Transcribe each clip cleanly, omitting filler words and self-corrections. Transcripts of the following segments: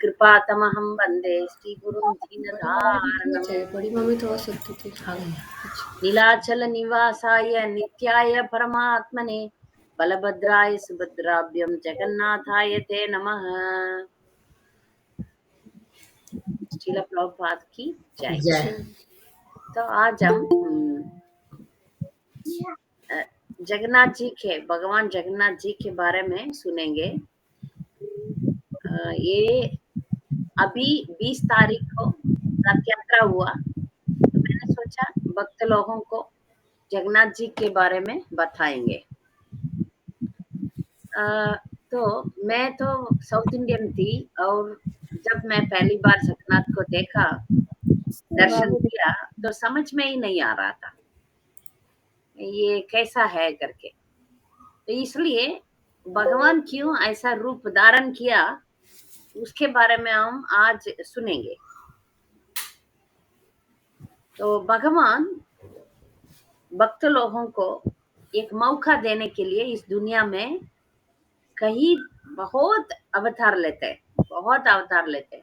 कृपातमहं वन्दे श्रीगुरुं बड़ी मम्मी पूछना दीनधारणम्। चाहिए, बड़ी मम्मी तो और सुनती थी। आ गई। अच्छा। नीलाचलनिवासाय नित्याय परमात्मने बलभद्राय सुभद्राभ्यं जगन्नाथाय ते नमः। श्रील प्रभुपाद की जय। जय। तो आज हम अ, जगन्नाथ जी के भगवान जगन्नाथ जी के बारे में सुनेंगे। ये अभी 20 तारीख को रथ यात्रा हुआ, तो मैंने सोचा भक्त लोगों को जगन्नाथ जी के बारे में बताएंगे। अ, तो मैं तो साउथ इंडियन थी, और जब मैं पहली बार जगन्नाथ को देखा, दर्शन किया, तो समझ में ही नहीं आ रहा था ये कैसा है करके। तो इसलिए भगवान क्यों ऐसा रूप धारण किया, उसके बारे में हम आज सुनेंगे। तो भगवान भक्त लोगों को एक मौका देने के लिए इस दुनिया में कहीं बहुत अवतार लेते हैं, बहुत अवतार लेते हैं।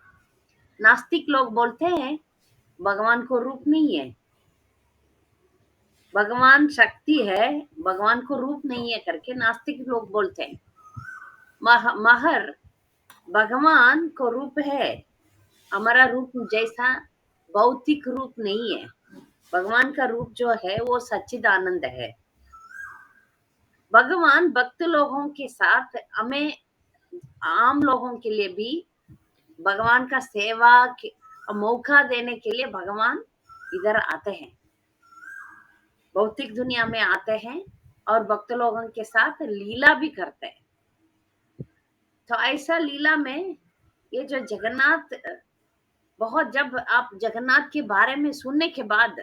नास्तिक लोग बोलते हैं भगवान को रूप नहीं है, भगवान शक्ति है, भगवान को रूप नहीं है करके नास्तिक लोग बोलते हैं। महर भगवान को रूप है, हमारा रूप जैसा भौतिक रूप नहीं है। भगवान का रूप जो है वो सच्चिदानंद है। भगवान भक्त लोगों के साथ हमें, आम लोगों के लिए भी भगवान का सेवा मौका देने के लिए भगवान इधर आते हैं, भौतिक दुनिया में आते हैं और भक्त लोगों के साथ लीला भी करते हैं। तो ऐसा लीला में ये जो जगन्नाथ, बहुत जब आप जगन्नाथ के बारे में सुनने के बाद,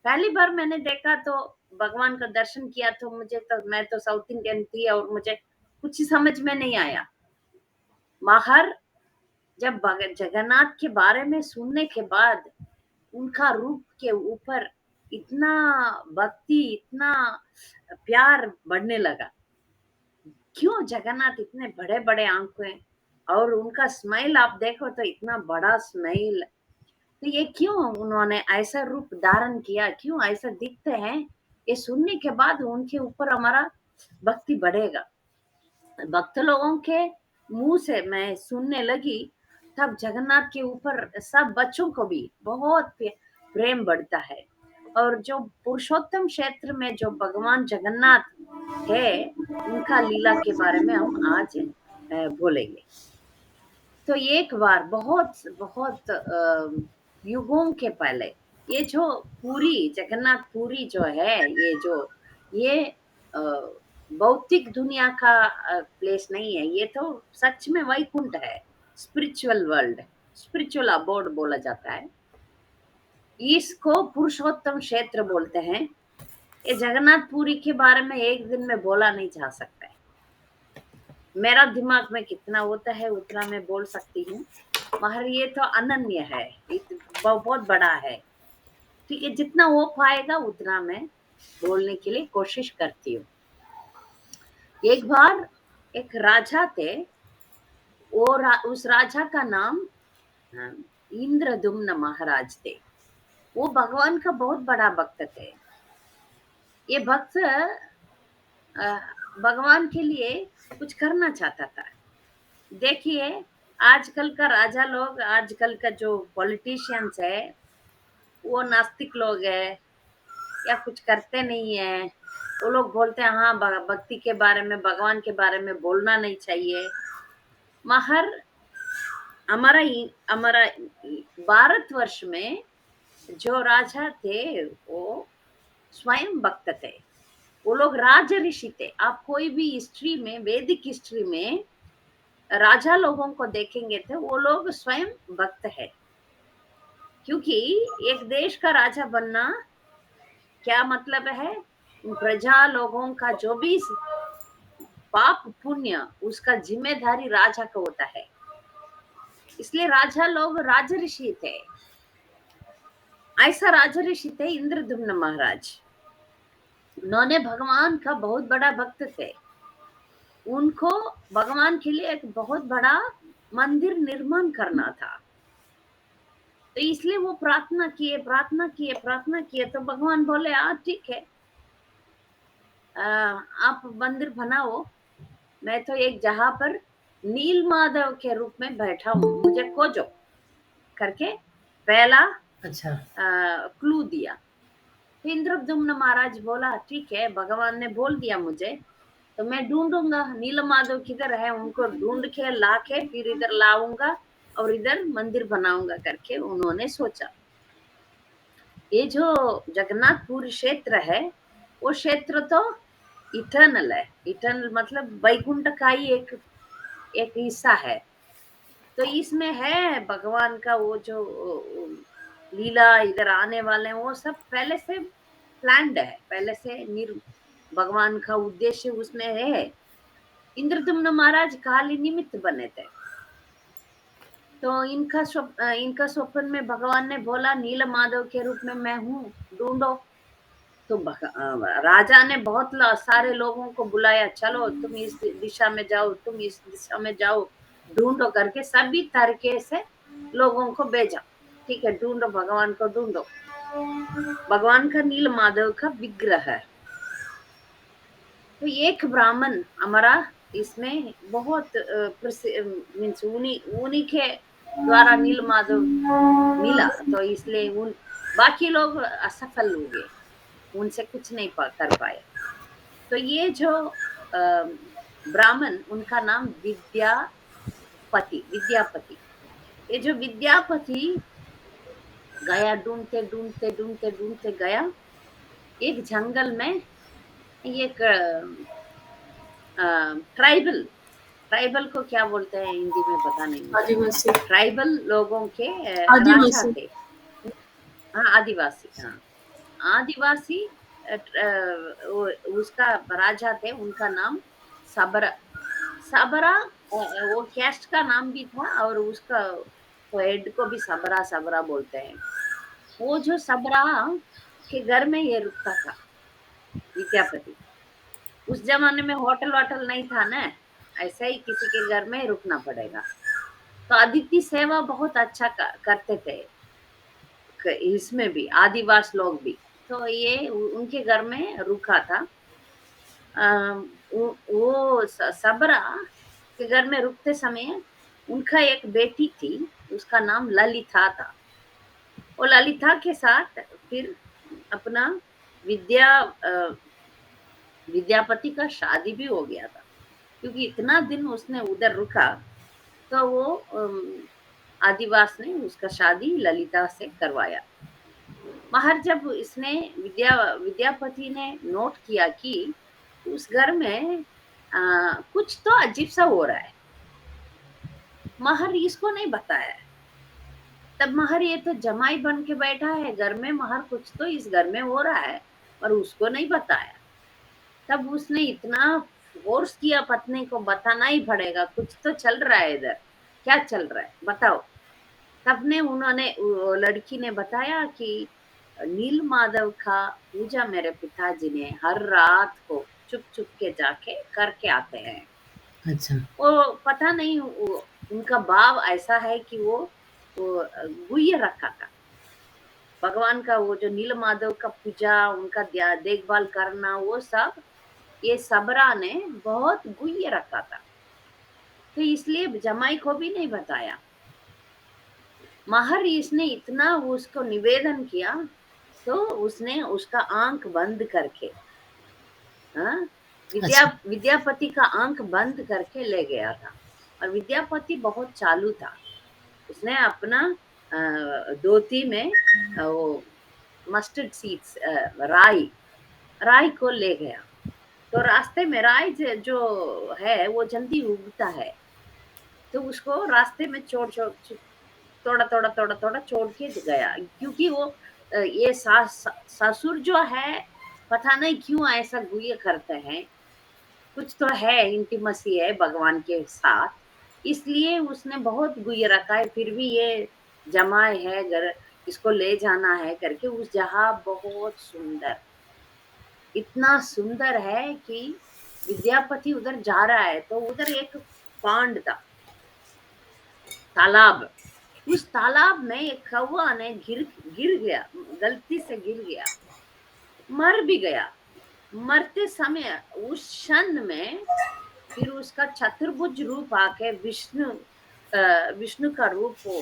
पहली बार मैंने देखा तो भगवान का दर्शन किया, तो मैं तो साउथ इंडियन थी और मुझे कुछ समझ में नहीं आया। माहर जब जगन्नाथ के बारे में सुनने के बाद उनका रूप के ऊपर इतना भक्ति, इतना प्यार बढ़ने लगा। क्यों जगन्नाथ इतने बड़े बड़े आंखें, और उनका स्माइल आप देखो तो इतना बड़ा स्माइल। तो ये क्यों उन्होंने ऐसा रूप धारण किया, क्यों ऐसा दिखते हैं, ये सुनने के बाद उनके ऊपर हमारा भक्ति बढ़ेगा। भक्त लोगों के मुंह से मैं सुनने लगी, तब जगन्नाथ के ऊपर सब बच्चों को भी बहुत प्रेम बढ़ता है। और जो पुरुषोत्तम क्षेत्र में जो भगवान जगन्नाथ है, उनका लीला के बारे में हम आज बोलेंगे। तो एक बार बहुत बहुत युगों के पहले, ये जो पुरी, जगन्नाथ पुरी जो है, ये अ, भौतिक दुनिया का प्लेस नहीं है, ये तो सच में वैकुंठ है, स्पिरिचुअल वर्ल्ड, स्पिरिचुअल अबोर्ड बोला जाता है। इसको पुरुषोत्तम क्षेत्र बोलते हैं। ये जगन्नाथ पुरी के बारे में एक दिन में बोला नहीं जा सकता है। मेरा दिमाग में कितना होता है उतना मैं बोल सकती हूँ, मगर ये तो अनन्य है, बहुत बड़ा है। ठीक है, जितना हो पाएगा उतना मैं बोलने के लिए कोशिश करती हूँ। एक बार एक राजा थे, उस राजा का नाम अ, इंद्रदुम्न महाराज थे। वो भगवान का बहुत बड़ा भक्त थे। ये भक्त अ, भगवान के लिए कुछ करना चाहता था। देखिए, आजकल का राजा लोग, आजकल का जो पॉलिटिशियंस है, वो नास्तिक लोग है या कुछ करते नहीं है। वो लोग बोलते हैं हाँ, भक्ति के बारे में, भगवान के बारे में बोलना नहीं चाहिए। मगर हमारा हमारा भारतवर्ष में जो राजा थे वो स्वयं भक्त थे। वो लोग राज ऋषि थे। आप कोई भी हिस्ट्री में, वैदिक हिस्ट्री में राजा लोगों को देखेंगे थे, वो लोग स्वयं भक्त है। क्योंकि एक देश का राजा बनना क्या मतलब है, प्रजा लोगों का जो भी पाप पुण्य, उसका जिम्मेदारी राजा का होता है। इसलिए राजा लोग राज ऋषि थे। ऐसा राज ऋषि थे इंद्रदुम्न महाराज। उन्होंने भगवान का बहुत बड़ा भक्त थे। उनको भगवान के लिए एक बहुत बड़ा मंदिर निर्माण करना था। तो इसलिए वो प्रार्थना किए तो भगवान बोले हाँ ठीक है, आप मंदिर बनाओ, मैं तो एक जगह पर नील माधव के रूप में बैठा हूँ, मुझे खोजो करके पहला अच्छा। क्लू दिया। तो इंद्रद्युम्न महाराज बोला ठीक है, भगवान ने बोल दिया मुझे, तो मैं ढूंढूंगा नील माधव किधर है, उनको ढूंढ के ला के फिर इधर लाऊंगा और इधर मंदिर बनाऊंगा करके उन्होंने सोचा। ये जो जगन्नाथपुर क्षेत्र है, वो क्षेत्र तो इटर्नल है। इटर्नल मतलब वैकुंठ का ही एक एक हिस्सा है। तो इसमें है भगवान का वो जो लीला, इधर आने वाले हैं, वो सब पहले से प्लान्ड है, पहले से भगवान का उद्देश्य उसमें है। इंद्रदुम्न महाराज खाली निमित्त बने थे। तो इनका स्वप्न में भगवान ने बोला नील माधव के रूप में मैं हूँ, ढूंढो। तो राजा ने बहुत सारे लोगों को बुलाया, चलो तुम इस दिशा में जाओ, तुम इस दिशा में जाओ, ढूंढो करके सभी तरीके से लोगों को भेजा। ठीक है, ढूंढो, भगवान को ढूंढो। भगवान का नील माधव का विग्रह है। तो एक ब्राह्मण हमारा इसमें बहुत मीन्स उन्हीं के द्वारा नील माधव मिला, तो इसलिए उन बाकी लोग असफल हो गए, उनसे कुछ नहीं कर पाए। तो ये जो ब्राह्मण, उनका नाम विद्यापति। ये जो विद्यापति गया, ढूंढते ढूंढते ढूंढते ढूंढते गया एक जंगल में। एक ट्राइबल ट्राइबल को क्या बोलते हैं हिंदी में पता नहीं मुझे। आदिवासी। ट्राइबल लोगों के राजा आदिवासी। थे। हाँ, आदिवासी, हाँ, आदिवासी उसका राजा थे, उनका नाम सबरा। सबरा वो कैस्ट का नाम भी था, और उसका तो हेड को भी सबरा सबरा बोलते हैं। वो जो सबरा के घर में ये रुकता था विद्यापति। उस जमाने में होटल वोटल नहीं था ना, ऐसे ही किसी के घर में रुकना पड़ेगा। तो अदिति सेवा बहुत अच्छा करते थे, इसमें भी आदिवासी लोग भी। तो ये उनके घर में रुका था। वो सबरा के घर में रुकते समय उनका एक बेटी थी, उसका नाम ललिता था। वो ललिता के साथ फिर अपना विद्यापति का शादी भी हो गया था, क्योंकि इतना दिन उसने उधर रुका। तो वो आदिवास ने उसका शादी ललिता से करवाया। मगर जब इसने विद्यापति ने नोट किया कि उस घर में कुछ तो अजीब सा हो रहा है, महर इसको नहीं बताया। तब महर ये तो जमाई बन के बैठा है घर में, महर कुछ तो इस घर में हो रहा है, पर उसको नहीं बताया। तब उसने इतना फोर्स किया, पत्नी को बताना ही पड़ेगा, कुछ तो चल रहा है इधर, क्या चल रहा है बताओ। तब ने उन्होंने लड़की ने बताया कि नील माधव का पूजा मेरे पिताजी ने हर रात को चुप चुप के जाके करके आते हैं। अच्छा। वो पता नहीं, उनका भाव ऐसा है कि वो गुह्य रखा था भगवान का। वो जो नील माधव का पूजा, उनका देखभाल करना, वो सब ये सबरा ने बहुत गुह्य रखा था। तो इसलिए जमाई को भी नहीं बताया। महर इसने इतना उसको निवेदन किया, तो उसने उसका आंख बंद करके, हाँ, अच्छा। विद्यापति का आंख बंद करके ले गया था। और विद्यापति बहुत चालू था, उसने अपना धोती में वो मस्टर्ड सीड्स, राई राई को ले गया। तो रास्ते में राई जो है वो जल्दी उगता है, तो उसको रास्ते में छोड़ छोड़ थोड़ा थोड़ा थोड़ा थोड़ा छोड़ के गया। क्योंकि वो ये ससुर जो है, पता नहीं क्यों ऐसा गुह्य करते हैं, कुछ तो है, इंटीमेसी है भगवान के साथ, इसलिए उसने बहुत गुह्य रखा है। फिर भी ये जमाए है घर, इसको ले जाना है करके उस जगह बहुत सुंदर, इतना सुंदर है कि विद्यापति उधर जा रहा है तो उधर एक पांड था, तालाब, उस तालाब में एक कौवा ने गिर गिर गया, गलती से गिर गया, मर भी गया। मरते समय उस क्षण में फिर उसका चतुर्भुज रूप आके विष्णु का रूप वो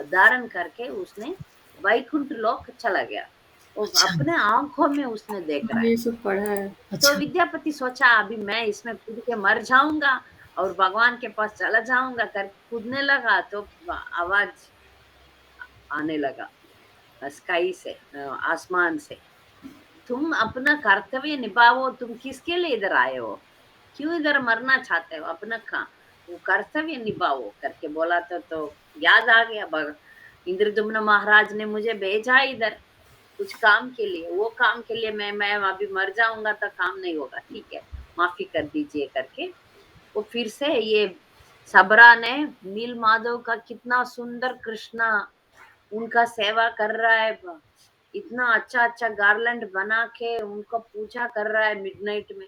धारण करके उसने वैकुंठ लोक चला गया। वो अच्छा, अपने आंखों में उसने देख रहा मैंने है। ये सब पढ़ा है। तो अच्छा, विद्यापति सोचा अभी मैं इसमें कूद के मर जाऊंगा और भगवान के पास चला जाऊंगा करके कूदने लगा तो आवाज आने लगा स्काई से, आसमान से, तुम अपना कर्तव्य निभाओ, तुम किसके लिए इधर आए हो, क्यों इधर मरना चाहते हो, अपना वो कर्तव्य निभाओ करके बोला। तो याद आ गया इंद्रदुम्न महाराज ने मुझे भेजा इधर कुछ काम के लिए, वो काम के लिए मैं अभी मर जाऊंगा तो काम नहीं होगा, ठीक है माफी कर दीजिए करके वो फिर से ये सबरा ने नील माधव का कितना सुंदर कृष्णा उनका सेवा कर रहा है, इतना अच्छा अच्छा गार्लैंड बना के उनको पूजा कर रहा है मिडनाइट में।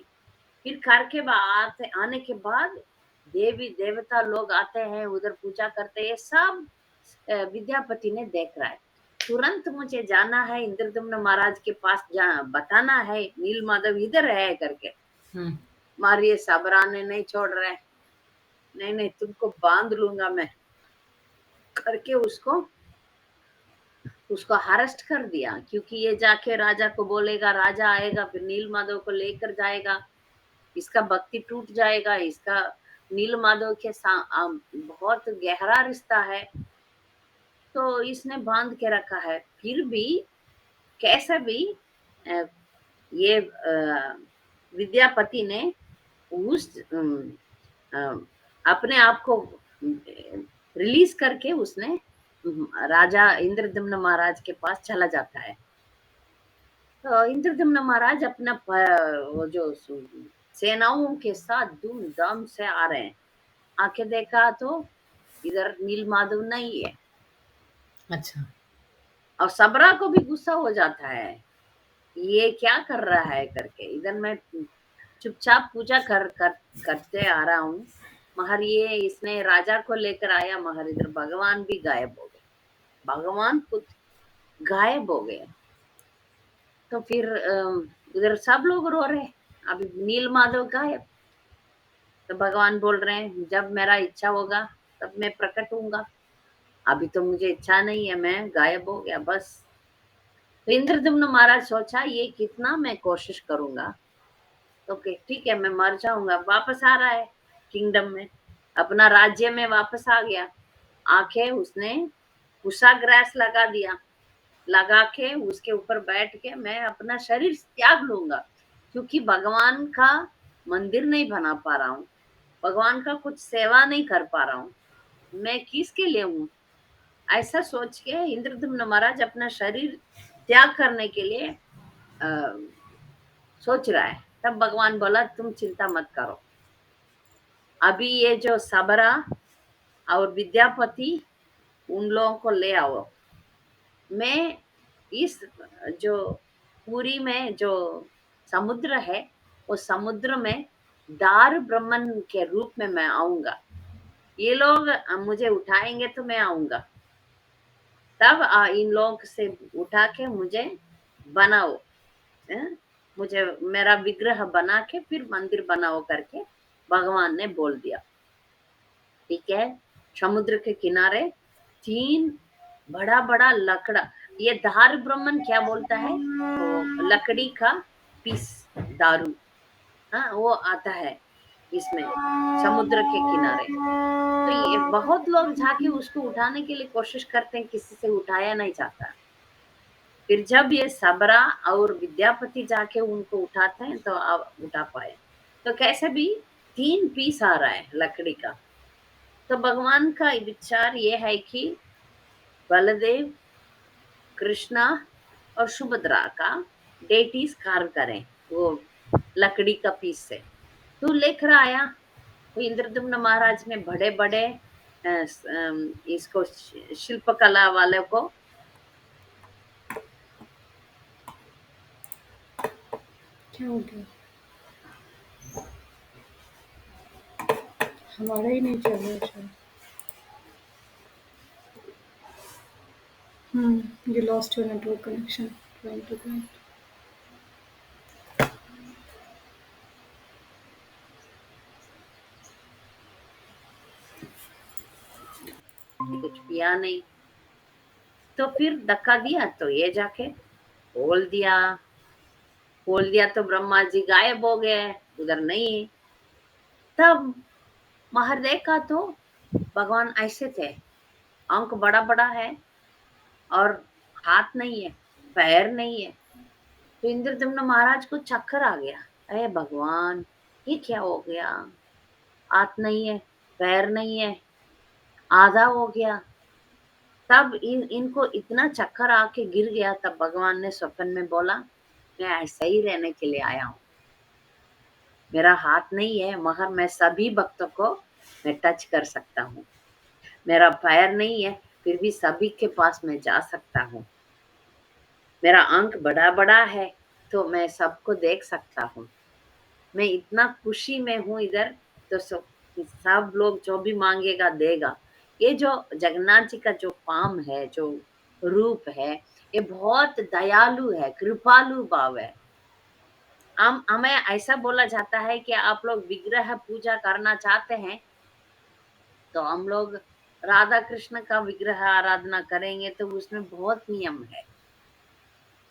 फिर करके आते आने के बाद देवी देवता लोग आते हैं उधर पूजा करते हैं सब, विद्यापति ने देख रहा है। तुरंत मुझे जाना है इंद्रदुम्न महाराज के पास, बताना है नील माधव इधर है करके। हम्म, मारिए सबरा ने नहीं छोड़ रहे, नहीं नहीं तुमको बांध लूंगा मैं करके उसको उसको अरेस्ट कर दिया, क्योंकि ये जाके राजा को बोलेगा, राजा आएगा फिर नील माधव को लेकर जाएगा, इसका भक्ति टूट जाएगा, इसका नील माधव के बहुत गहरा रिश्ता है, तो इसने बांध के रखा है। फिर भी कैसा भी अ, ये विद्यापति ने उस अपने आप को रिलीज करके उसने राजा इंद्रदम्न महाराज के पास चला जाता है। तो इंद्रदम्न महाराज अपना वो जो सेनाओं के साथ धूमधाम से आ रहे हैं, आके देखा तो इधर नील माधव नहीं है, अच्छा, और सबरा को भी गुस्सा हो जाता है, ये क्या कर रहा है करके, इधर मैं चुपचाप पूजा करते आ रहा हूँ, मगर ये इसने राजा को लेकर आया, मगर इधर भगवान भी गायब हो गए, भगवान खुद गायब हो गए। तो फिर उधर सब लोग रो रहे हैं, अभी नील माधव गायब। तो भगवान बोल रहे हैं जब मेरा इच्छा होगा तब मैं प्रकट होऊंगा, अभी तो मुझे इच्छा नहीं है, मैं गायब हो गया बस। तो इंद्रदुम्न महाराज सोचा ये कितना मैं कोशिश करूंगा, तो ठीक है मैं मर जाऊंगा, वापस आ रहा है किंगडम में, अपना राज्य में वापस आ गया। आके उसने कुशाग्रास लगा दिया, लगा के उसके ऊपर बैठ के मैं अपना शरीर त्याग लूंगा, क्योंकि भगवान का मंदिर नहीं बना पा रहा हूँ, भगवान का कुछ सेवा नहीं कर पा रहा हूँ, मैं किसके लिए हूँ, ऐसा सोच के इंद्रदुम्न महाराज अपना शरीर त्याग करने के लिए अ, सोच रहा है। तब भगवान बोला तुम चिंता मत करो, अभी ये जो सबरा और विद्यापति उन लोगों को ले आओ, मैं इस जो पुरी में जो समुद्र है, वो समुद्र में दार ब्रह्मन के रूप में मैं आऊंगा, ये लोग मुझे उठाएंगे तो मैं आऊंगा, तब इन लोग से उठा के मुझे बनाओ, हैं? मुझे मेरा विग्रह बना के फिर मंदिर बनाओ करके भगवान ने बोल दिया। ठीक है, समुद्र के किनारे तीन बड़ा बड़ा लकड़ा, ये धार ब्रह्मन क्या बोलता है, वो लकड़ी का पीस, दारू, हाँ वो आता है इसमें समुद्र के किनारे। तो ये बहुत लोग जाके उसको उठाने के लिए कोशिश करते हैं, किसी से उठाया नहीं जाता। फिर जब ये सबरा और विद्यापति जाके उनको उठाते हैं तो अब उठा पाए। तो कैसे भी तीन पीस आ रहा है लकड़ी का। तो भगवान का विचार ये है कि बलदेव, कृष्णा और सुभद्रा का डेटीज कार्व करें वो लकड़ी का पीस से। तू लेकर आया, तो इंद्रदुम्न महाराज ने बड़े बड़े इसको शिल्पकला वाले को क्या हो गया? हमारा ही नहीं चल रहा है शायद। You lost your network connection. Trying to connect. कुछ पिया नहीं, तो फिर धक्का दिया तो ये जाके खोल दिया। खोल दिया तो ब्रह्मा जी गायब हो गए, उधर नहीं। तब बाहर देखा तो भगवान ऐसे थे, आंख बड़ा बड़ा है और हाथ नहीं है, पैर नहीं है। तो इंद्रदम्न महाराज को चक्कर आ गया, अरे भगवान ये क्या हो गया, हाथ नहीं है, पैर नहीं है, आधा हो गया। तब इनको इतना चक्कर आके गिर गया। तब भगवान ने स्वप्न में बोला, मैं ऐसा ही रहने के लिए आया हूँ, मेरा हाथ नहीं है मगर मैं सभी भक्तों को मैं टच कर सकता हूँ, मेरा पैर नहीं है फिर भी सभी के पास मैं जा सकता हूँ, मेरा आंख बड़ा बड़ा है तो मैं सबको देख सकता हूँ, मैं इतना खुशी में हूँ इधर। तो सब लोग जो भी मांगेगा देगा। ये जो जगन्नाथ जी का जो फॉर्म है, जो रूप है, ये बहुत दयालु है, कृपालु भाव है। हम हमें ऐसा बोला जाता है कि आप लोग विग्रह पूजा करना चाहते हैं तो हम लोग राधा कृष्ण का विग्रह आराधना करेंगे, तो उसमें बहुत नियम है।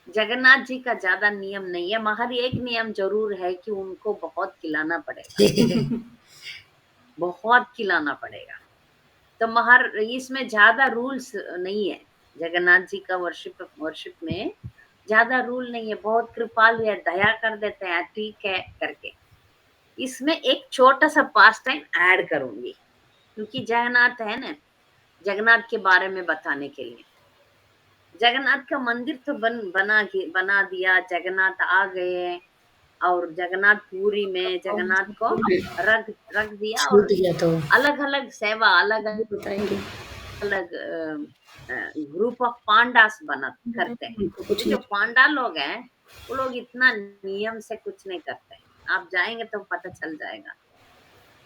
जगन्नाथ जी का ज्यादा नियम नहीं है, मगर एक नियम जरूर है कि उनको बहुत खिलाना पड़ेगा, बहुत खिलाना पड़ेगा। तो मगर इसमें ज्यादा रूल्स नहीं है, जगन्नाथ जी का वर्शिप वर्शिप में ज्यादा रूल नहीं है, बहुत कृपालु है, दया कर देते हैं, ठीक है करके। इसमें एक छोटा सा पास टाइम ऐड करूंगी, क्योंकि जगन्नाथ है ना, जगन्नाथ के बारे में बताने के लिए। जगन्नाथ का मंदिर तो बना दिया, जगन्नाथ आ गए और जगन्नाथ पुरी में जगन्नाथ को रख रख दिया। छूट और गया तो अलग अलग सेवा, अलग ये बताएंगे। अलग ग्रुप ऑफ पांडास बना करते हैं। उनको कुछ ये जो नहीं। पांडा लोग हैं वो लोग इतना नियम से कुछ नहीं करते हैं, आप जाएंगे तो पता चल जाएगा।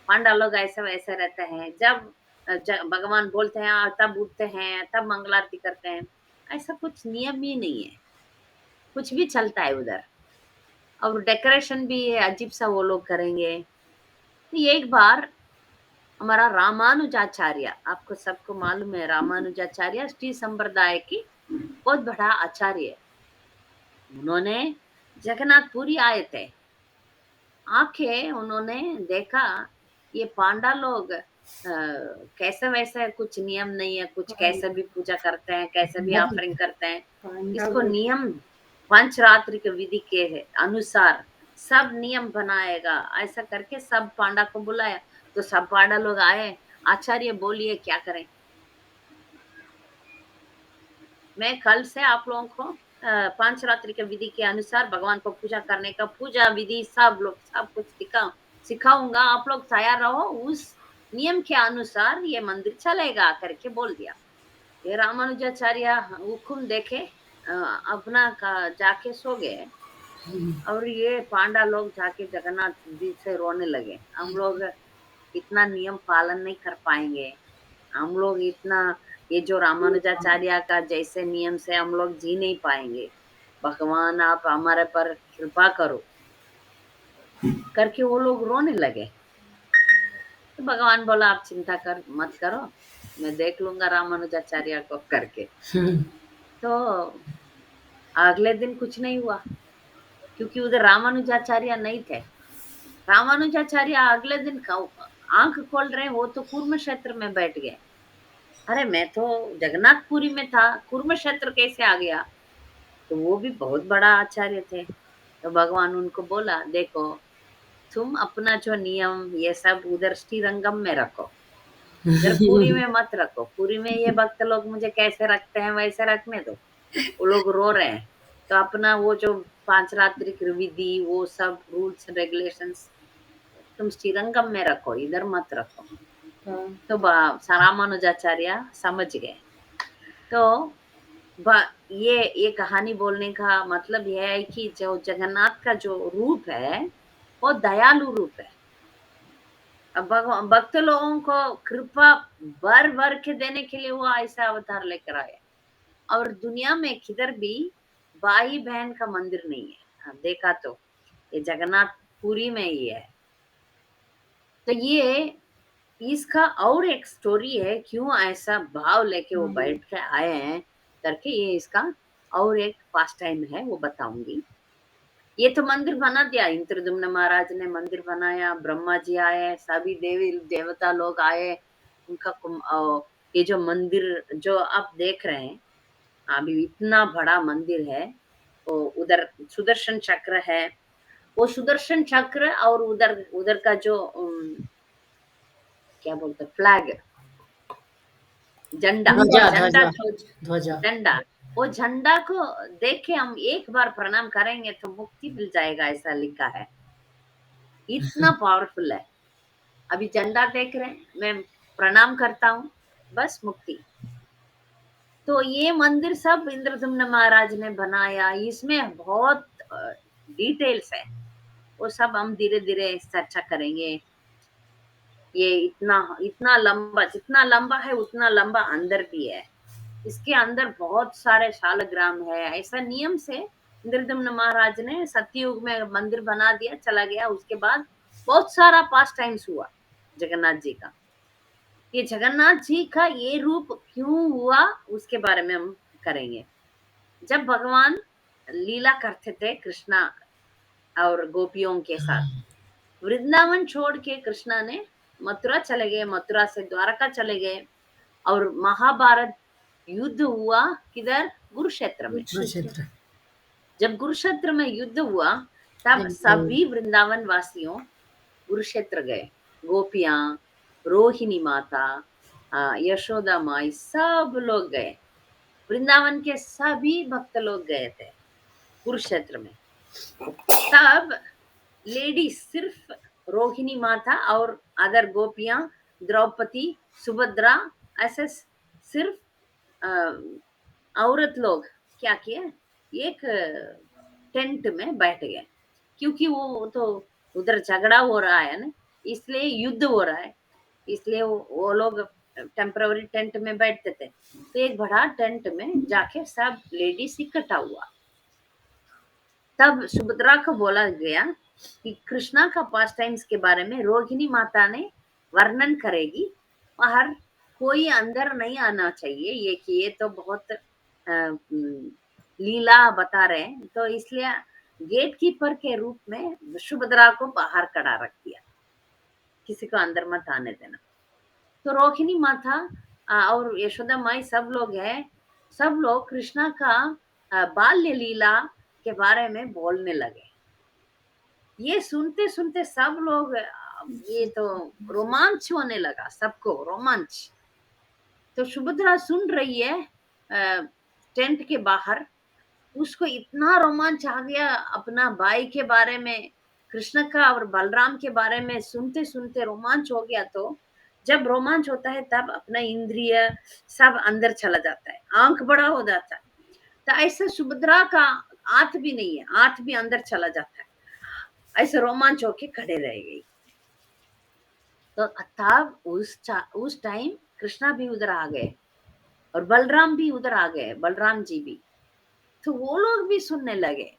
पांडा लोग ऐसे वैसे रहते हैं, जब भगवान बोलते हैं तब उठते हैं, तब मंगल आरती करते हैं। ऐसा कुछ नियम ही नहीं है, कुछ भी चलता है उधर। और डेकोरेशन भी अजीब सा वो लोग करेंगे। तो एक बार हमारा रामानुजाचार्य, आपको सबको मालूम है रामानुजाचार्य श्री संप्रदाय की बहुत बड़ा आचार्य है। उन्होंने जगन्नाथपुरी आए थे, आके उन्होंने देखा ये पांडा लोग कैसे वैसे कुछ नियम नहीं है, कुछ कैसे भी पूजा करते हैं, कैसे भी ऑफरिंग करते हैं। पांडा इसको वो नियम पंचरात्रि के विधि के अनुसार सब नियम बनाएगा, ऐसा करके सब पांडा को बुलाया। तो सब पांडा लोग आए, आचार्य बोलिए क्या करें। मैं कल से आप लोगों को पंचरात्रि के विधि के अनुसार भगवान को पूजा करने का पूजा विधि सब लोग सब कुछ सिखाऊंगा, आप लोग तैयार रहो, उस नियम के अनुसार ये मंदिर चलेगा करके बोल दिया। ये रामानुजाचार्य हुकुम देखे अपना जाके सो गए। और ये पांडा लोग जाके जगन्नाथ जी से रोने लगे, हम लोग इतना नियम पालन नहीं कर पाएंगे, हम लोग इतना ये जो रामानुजाचार्य का जैसे नियम से हम लोग जी नहीं पाएंगे, भगवान आप हमारे पर कृपा करो करके वो लोग रोने लगे। तो भगवान बोला आप चिंता कर मत करो, मैं देख लूंगा रामानुजाचार्य को करके। तो अगले दिन कुछ नहीं हुआ, क्योंकि उधर रामानुजाचार्य नहीं थे। रामानुजाचार्य अगले दिन आंख खोल रहे, वो तो कुर्म क्षेत्र में बैठ गए। अरे मैं तो जगन्नाथपुरी में था, कुर्म क्षेत्र कैसे आ गया। तो वो भी बहुत बड़ा आचार्य थे। तो भगवान उनको बोला देखो, तुम अपना जो नियम ये सब उधर श्रीरंगम में रखो, इधर पूरी में मत रखो। पूरी में ये भक्त लोग मुझे कैसे रखते हैं वैसे रखने दो, वो लोग रो रहे हैं। तो अपना वो जो पांच रात्रि की विधि वो सब रूल्स रेगुलेशंस तुम श्रीरंगम में रखो, इधर मत रखो। तो रामानुजाचार्य समझ गए। तो ये कहानी बोलने का मतलब यह है कि जो जगन्नाथ का जो रूप है वो दयालु रूप है। अब भक्त लोगों को कृपा भर भर के देने के लिए वो ऐसा अवतार लेकर आए। और दुनिया में किधर भी भाई बहन का मंदिर नहीं है। देखा तो ये जगन्नाथ पुरी में ही है। तो ये इसका और एक स्टोरी है, क्यों ऐसा भाव लेके वो बैठ के आए हैं करके, ये इसका और एक पास टाइम है, वो बताऊंगी। ये तो मंदिर बना दिया, इंद्रदुम्न महाराज ने मंदिर बनाया, ब्रह्मा जी आए, सभी देवी देवता लोग आए, उनका ये जो मंदिर जो आप देख रहे हैं अभी इतना बड़ा मंदिर है, वो उधर सुदर्शन चक्र है, वो सुदर्शन चक्र और उधर उधर का जो क्या बोलते फ्लैग, झंडा, ध्वजा झंडा ध्वजा जो ध्वजा। झंडा, वो झंडा को देख के हम एक बार प्रणाम करेंगे तो मुक्ति मिल जाएगा, ऐसा लिखा है। इतना पावरफुल है। अभी झंडा देख रहे हैं, मैं प्रणाम करता हूँ, बस मुक्ति। तो ये मंदिर सब इंद्रदुम्न महाराज ने बनाया, इसमें बहुत डिटेल्स है, वो सब हम धीरे धीरे चर्चा करेंगे। ये इतना इतना लंबा, जितना लंबा है उतना लंबा अंदर भी है, इसके अंदर बहुत सारे शालग्राम है। ऐसा नियम से इंद्रदुम्न महाराज ने सतयुग में मंदिर बना दिया, चला गया, उसके बाद बहुत सारा पास टाइम्स हुआ जगन्नाथ जी का। ये जगन्नाथ जी का ये रूप क्यों हुआ उसके बारे में हम करेंगे। जब भगवान लीला करते थे कृष्णा और गोपियों के साथ, वृंदावन छोड़ के कृष्णा ने मथुरा चले गए, मथुरा से द्वारका चले गए, और महाभारत युद्ध हुआ किधर, कुरुक्षेत्र में। कुरुक्षेत्र। जब कुरुक्षेत्र में युद्ध हुआ तब सभी वृंदावन वासियों कुरुक्षेत्र गए, गोपियां, रोहिणी माता, यशोदा माई, सब लोग गए, वृंदावन के सभी भक्त लोग गए थे कुरुक्षेत्र में। तब लेडीज सिर्फ रोहिणी माता और अदर गोपियां, द्रौपदी, सुभद्रा, ऐसे सिर्फ औरत लोग क्या किए, एक टेंट में बैठ गए, क्योंकि वो तो उधर झगड़ा हो रहा है ना, इसलिए युद्ध हो रहा है, इसलिए वो लोग टेम्पररी टेंट में बैठते थे। तो एक बड़ा टेंट में जाके सब लेडीज इकट्ठा हुआ। तब सुभद्रा को बोला गया कि कृष्णा का पास टाइम्स के बारे में रोहिणी माता ने वर्णन करेगी, बाहर कोई अंदर नहीं आना चाहिए, ये कि ये तो बहुत लीला बता रहे हैं, तो इसलिए गेट कीपर के रूप में सुभद्रा को बाहर खड़ा रख दिया, किसी को अंदर मत आने देना। तो रोहिणी माता और यशोदा माई सब लोग हैं, सब लोग कृष्णा का बाल्य लीला के बारे में बोलने लगे। ये सुनते सुनते सब लोग ये तो रोमांच होने लगा, सबको रोमांच। तो सुभद्रा सुन रही है टेंट के बाहर, उसको इतना रोमांच आ गया अपना भाई के बारे में, कृष्ण का और बलराम के बारे में सुनते सुनते रोमांच हो गया। तो जब रोमांच होता है तब अपना इंद्रिय सब अंदर चला जाता है, आंख बड़ा हो जाता है। तो ऐसे सुभद्रा का आंख भी नहीं है, आंख भी अंदर चला जाता है, ऐसे रोमांच होके खड़े रह गई। तो तब उस टाइम कृष्णा भी उधर आ गए और बलराम भी उधर आ गए, बलराम जी भी। तो वो लोग भी सुनने लगे,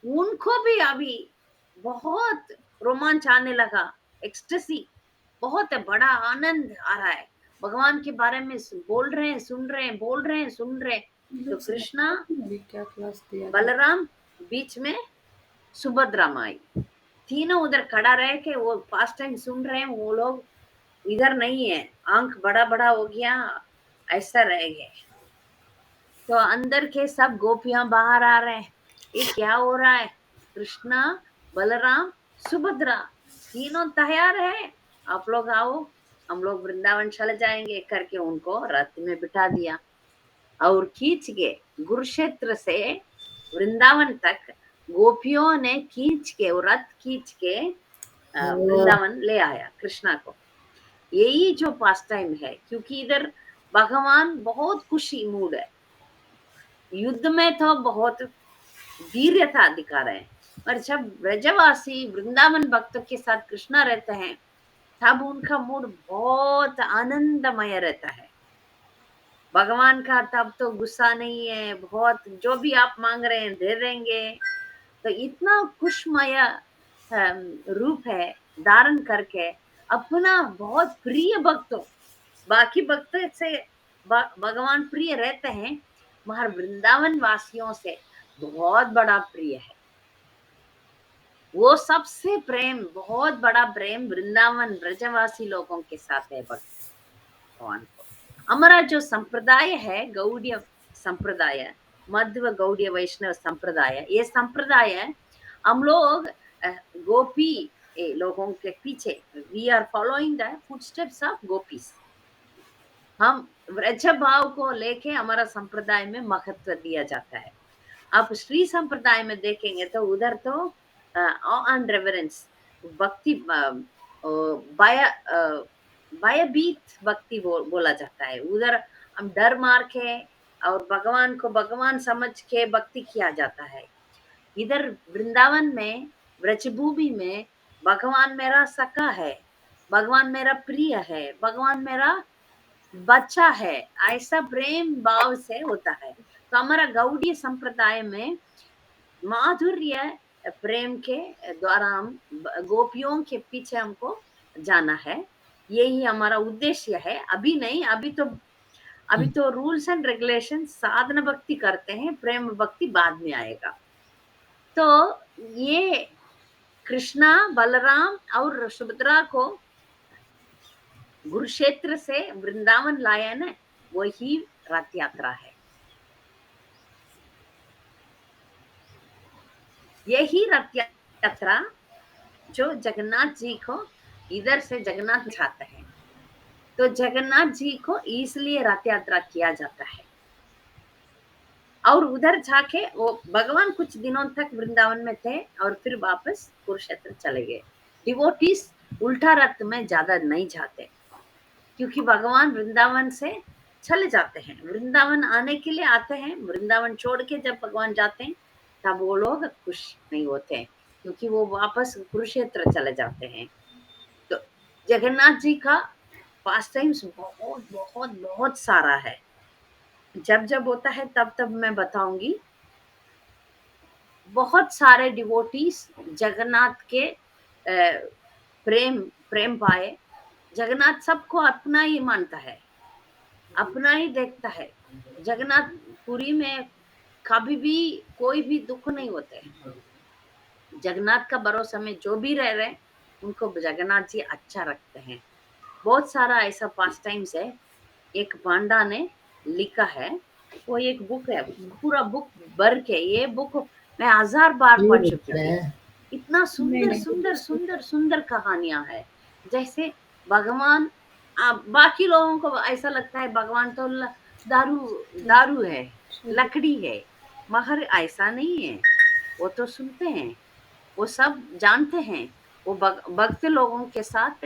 उनको भी अभी बहुत रोमांच आने लगा, एक्सटेसी, बहुत बड़ा आनंद आ रहा है, भगवान के बारे में बोल रहे हैं, सुन रहे हैं, बोल रहे हैं, सुन रहे। तो कृष्णा, क्या क्लास दिया था? बलराम, बीच में सुभद्रा माई, तीनों उधर खड़ा रह के वो पास टाइम सुन रहे हैं, वो लोग इधर नहीं है, आंख बड़ा बड़ा हो गया, ऐसा रह गए। तो अंदर के सब गोपियां बाहर आ रहे हैं, ये क्या हो रहा है, कृष्णा, बलराम, सुभद्रा तीनों तैयार है, आप लोग आओ, हम लोग वृंदावन चले जाएंगे करके उनको रथ में बिठा दिया और खींच के कुरुक्षेत्र से वृंदावन तक गोपियों ने खींच के, वो रथ खींच के वृंदावन ले आया कृष्णा को। यही जो पास टाइम है, क्योंकि इधर भगवान बहुत खुशी मूड है, युद्ध में तो बहुत वीर्यता दिखा रहे हैं, और जब ब्रजवासी वृंदावन भक्तों के साथ कृष्णा रहते हैं तब उनका मूड बहुत आनंदमय रहता है। भगवान का तब तो गुस्सा नहीं है, बहुत जो भी आप मांग रहे हैं दे देंगे। तो इतना खुशमय रूप है धारण करके अपना बहुत प्रिय भक्तों, बाकी भक्त से भगवान प्रिय रहते हैं, मगर वृंदावन वासियों से बहुत बड़ा प्रिय है। वो सबसे प्रेम, बहुत बड़ा प्रेम वृंदावन ब्रजवासी लोगों के साथ है भगवान को। हमारा जो संप्रदाय है गौड़ीय संप्रदाय, मध्व गौड़ीय वैष्णव संप्रदाय, ये संप्रदाय हम लोग गोपी लोगों के पीछे, we are following the footsteps of gopis. हम व्रज भाव को लेके हमारा संप्रदाय में महत्व दिया जाता है। आप श्री संप्रदाय में देखेंगे तो उधर तो ऑन रेवरेंस भक्ति, भयभीत भक्ति बोला जाता है। उधर हम डर मार के और भगवान को भगवान समझ के भक्ति किया जाता है। इधर वृंदावन में, व्रजभूमि में भगवान मेरा सखा है, भगवान मेरा प्रिय है, भगवान मेरा बच्चा है, ऐसा प्रेम भाव से होता है। तो हमारा गौड़ीय संप्रदाय में माधुर्य प्रेम के द्वारा हम गोपियों के पीछे हमको जाना है, यही हमारा उद्देश्य है। अभी नहीं, अभी तो रूल्स एंड रेगुलेशन साधना भक्ति करते हैं, प्रेम भक्ति बाद में आएगा। तो ये कृष्णा बलराम और सुभद्रा को कुरुक्षेत्र से वृंदावन लाया ना, वही रथ यात्रा है। यही रथ यात्रा जो जगन्नाथ जी को इधर से जगन्नाथ जाते हैं, तो जगन्नाथ जी को इसलिए रथ यात्रा किया जाता है। और उधर जाके वो भगवान कुछ दिनों तक वृंदावन में थे और फिर वापस कुरुक्षेत्र चले गए। डिवोटीज उल्टा रथ में ज्यादा नहीं जाते, क्योंकि भगवान वृंदावन से चले जाते हैं, वृंदावन आने के लिए आते हैं। वृंदावन छोड़ के जब भगवान जाते हैं तब वो लोग खुश नहीं होते हैं, क्योंकि वो वापस कुरुक्षेत्र चले जाते हैं। तो जगन्नाथ जी का पास टाइम्स बहुत बहुत बहुत सारा है, जब जब होता है तब तब मैं बताऊंगी। बहुत सारे डिवोटीज जगन्नाथ के प्रेम प्रेम पाए। जगन्नाथ सबको अपना ही मानता है, अपना ही देखता है। जगन्नाथ पुरी में कभी भी कोई भी दुख नहीं होते। जगन्नाथ का भरोसा में जो भी रह रहे उनको जगन्नाथ जी अच्छा रखते हैं। बहुत सारा ऐसा पास टाइम्स है। एक पांडा ने लिखा है, वो एक बुक है, पूरा बुक भर के, ये बुक मैं 1000 बार पढ़ चुकी थी। इतना सुंदर सुंदर सुंदर सुंदर कहानियां है। जैसे भगवान, बाकी लोगों को ऐसा लगता है भगवान तो दारू दारू है, लकड़ी है, मगर ऐसा नहीं है। वो तो सुनते हैं, वो सब जानते हैं, वो भक्त लोगों के साथ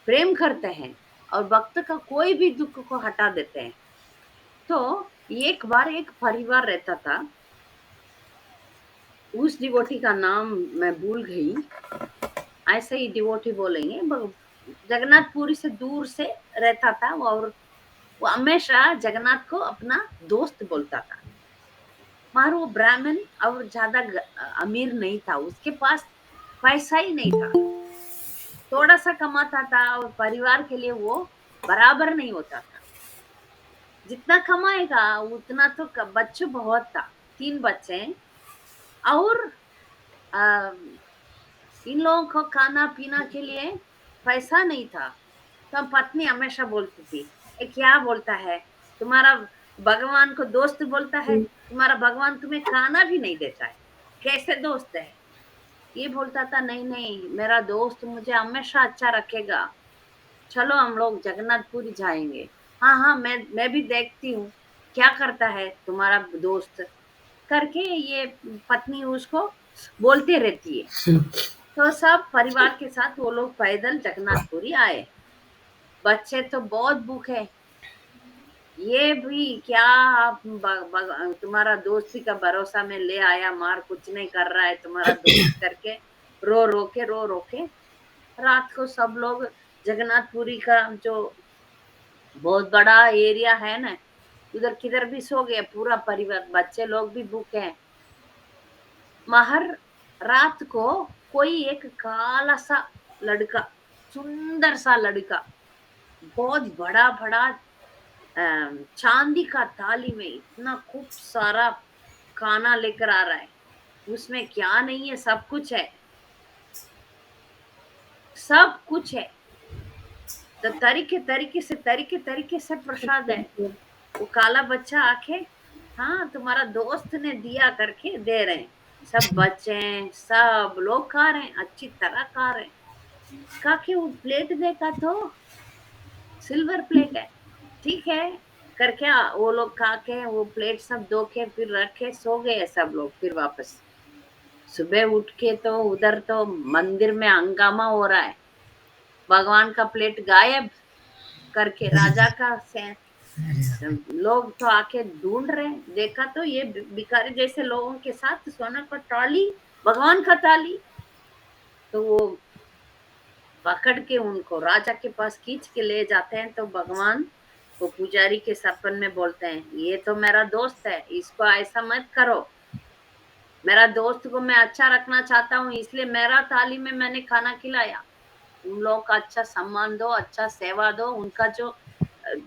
प्रेम करते हैं और भक्त का कोई भी दुख को हटा देते हैं। तो एक बार एक परिवार रहता था, उस डिवोटी का नाम मैं भूल गई, ऐसे ही डिवोटी बोलेंगे। जगन्नाथपुरी से दूर से रहता था और वो हमेशा जगन्नाथ को अपना दोस्त बोलता था। मगर वो ब्राह्मण और ज्यादा अमीर नहीं था, उसके पास पैसा ही नहीं था, थोड़ा सा कमाता था और परिवार के लिए वो बराबर नहीं होता था। जितना कमाएगा उतना तो बच्चे बहुत था, 3 बच्चे, और इन लोगों को खाना पीना के लिए पैसा नहीं था। तो पत्नी हमेशा बोलती थी, ये क्या बोलता है, तुम्हारा भगवान को दोस्त बोलता है, तुम्हारा भगवान तुम्हें खाना भी नहीं देता है, कैसे दोस्त है। ये बोलता था, नहीं नहीं, मेरा दोस्त मुझे हमेशा अच्छा रखेगा, चलो हम लोग जगन्नाथपुरी जाएंगे। हाँ हाँ, मैं भी देखती हूँ क्या करता है तुम्हारा दोस्त, करके ये पत्नी उसको बोलते रहती है। तो सब परिवार के साथ वो लोग पैदल जगन्नाथपुरी आए। बच्चे तो बहुत भूखे, ये भी क्या आप तुम्हारा दोस्ती का भरोसा में ले आया, मार कुछ नहीं कर रहा है तुम्हारा दोस्त, करके रो रो के रात को सब लोग जगन्नाथपुरी का जो बहुत बड़ा एरिया है ना, उधर किधर भी सो गए पूरा परिवार, बच्चे लोग भी भूखे हैं। मगर रात को कोई एक काला सा लड़का, सुंदर सा लड़का, बहुत बड़ा बड़ा चांदी का थाली में इतना खूब सारा खाना लेकर आ रहा है। उसमें क्या नहीं है, सब कुछ है, सब कुछ है। तो तरीके से प्रसाद है। वो काला बच्चा आके, हाँ तुम्हारा दोस्त ने दिया करके दे रहे हैं। सब बच्चे हैं, सब लोग खा रहे हैं, अच्छी तरह खा रहे हैं। खा के वो प्लेट देखा तो सिल्वर प्लेट है, ठीक है करके वो लोग खा के वो प्लेट सब धो के फिर रखे, सो गए सब लोग। फिर वापस सुबह उठ के तो उधर तो मंदिर में हंगामा हो रहा है, भगवान का प्लेट गायब करके राजा का लोग तो आके ढूंढ रहे हैं। देखा तो ये भिखारी जैसे लोगों के साथ सोना का थाली, भगवान का थाली। तो वो पकड़ के उनको राजा के पास खींच के ले जाते हैं। तो भगवान वो पुजारी के सपन में बोलते हैं, ये तो मेरा दोस्त है, इसको ऐसा मत करो। मेरा दोस्त को मैं अच्छा रखना चाहता हूँ, इसलिए मेरा थाली में मैंने खाना खिलाया। उन लोगों का अच्छा सम्मान दो, अच्छा सेवा दो, उनका जो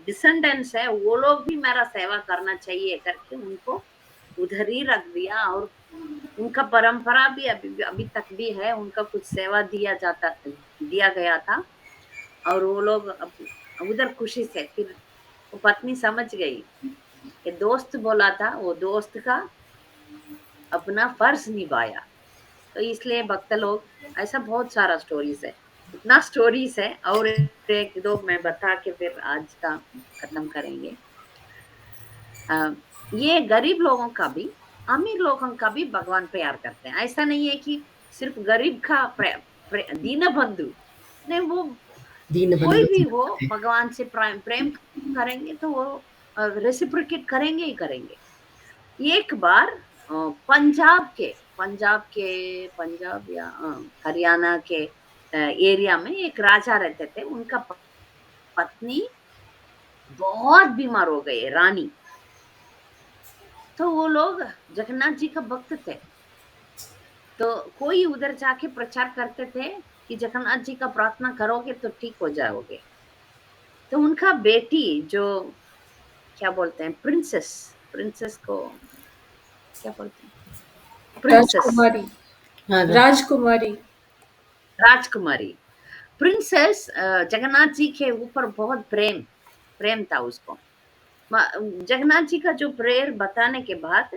डिसेंडेंट्स है वो लोग भी मेरा सेवा करना चाहिए करके उनको उधर ही रख दिया। और उनका परंपरा भी अभी अभी तक भी है, उनका कुछ सेवा दिया गया था। और वो लोग उधर खुशी से फिर वो पत्नी समझ गई कि दोस्त बोला था, वो दोस्त का अपना फर्ज निभाया। तो इसलिए भक्त लोग, ऐसा बहुत सारा स्टोरीज है, इतना स्टोरीज है। और एक दो मैं बता के फिर आज का खत्म करेंगे। अ, ये गरीब लोगों का भी, अमीर लोगों का भी भगवान प्यार करते हैं। ऐसा नहीं है कि सिर्फ गरीब का दीन बंधु नहीं, वो दीन कोई बंधु भी हो है। भगवान से प्रेम करेंगे तो वो रेसिप्रोकेट करेंगे ही करेंगे। एक बार पंजाब या हरियाणा के एरिया में एक राजा रहते थे। उनका पत्नी बहुत बीमार हो गई, रानी। तो वो लोग जगन्नाथ जी का भक्त थे। तो कोई उधर जाके प्रचार करते थे कि जगन्नाथ जी का प्रार्थना करोगे तो ठीक हो जाओगे। तो उनका बेटी जो, क्या बोलते हैं, प्रिंसेस, प्रिंसेस को क्या बोलते हैं, प्रिंसेस, राजकुमारी, हाँ राजकुमारी। राजकुमारी, प्रिंसेस जगन्नाथ जी के ऊपर बहुत प्रेम प्रेम था उसको। जगन्नाथ जी का जो प्रेयर बताने के बाद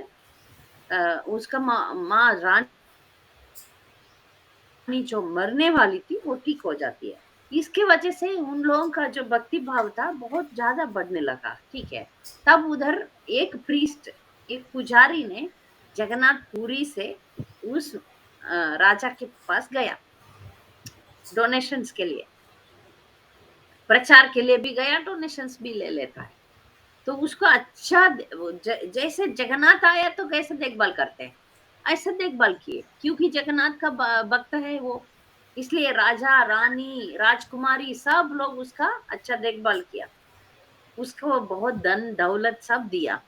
उसका माँ रानी जो मरने वाली थी वो ठीक हो जाती है। इसके वजह से उन लोगों का जो भक्ति भाव था बहुत ज्यादा बढ़ने लगा, ठीक है। तब उधर एक प्रीस्ट, एक पुजारी ने जगन्नाथ पुरी से उस राजा के पास गया, डोनेशंस के लिए, प्रचार के लिए भी गया, डोनेशंस भी ले लेता है। तो उसको अच्छा जैसे जगन्नाथ आया तो कैसे देखभाल करते हैं, ऐसा देखभाल किए, क्योंकि जगन्नाथ का भक्त है वो। इसलिए राजा रानी राजकुमारी सब लोग उसका अच्छा देखभाल किया, उसको बहुत धन दौलत सब दिया।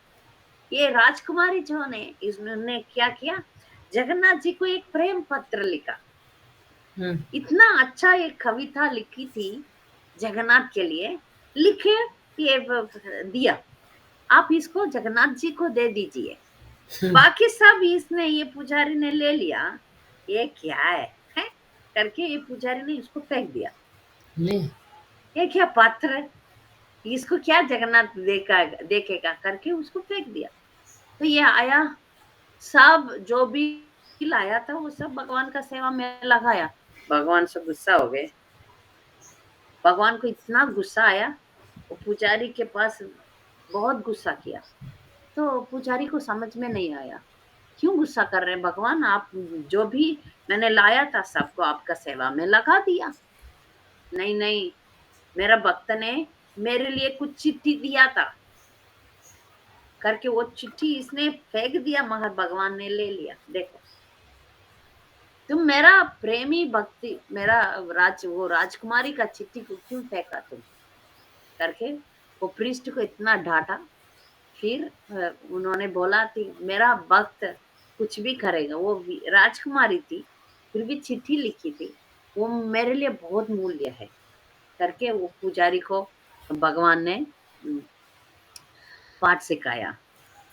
ये राजकुमारी जो ने इसने क्या किया, जगन्नाथ जी को एक प्रेम पत्र लिखा। इतना अच्छा एक कविता लिखी थी जगन्नाथ के लिए, लिखे, ये दिया, आप इसको जगन्नाथ जी को दे दीजिए। बाकी सब इसने, ये पुजारी ने ले लिया, ये क्या है करके ये पुजारी ने इसको फेंक दिया। ये क्या पत्र है, इसको क्या जगन्नाथ देखेगा करके उसको फेंक दिया। तो ये आया, सब जो भी लाया था वो सब भगवान का सेवा में लगाया। भगवान से गुस्सा हो गए, भगवान को इतना गुस्सा आया, वो पुजारी के पास बहुत गुस्सा किया। तो पुजारी को समझ में नहीं आया, क्यों गुस्सा कर रहे हैं भगवान, आप जो भी मैंने लाया था सबको आपका सेवा में लगा दिया। नहीं नहीं, मेरा भक्त ने मेरे लिए कुछ चिट्ठी दिया था करके वो चिट्ठी इसने फेंक दिया, मगर भगवान ने ले लिया। देखो, तुम मेरा प्रेमी भक्ति, मेरा वो राजकुमारी का चिट्ठी को क्यों फेंका तुम करके वो प्रीस्ट को इतना डांटा। फिर उन्होंने बोला कि मेरा भक्त कुछ भी करेगा, वो राजकुमारी थी फिर भी चिट्ठी लिखी थी, वो मेरे लिए बहुत मूल्य है करके वो पुजारी को भगवान ने पाठ सिखाया।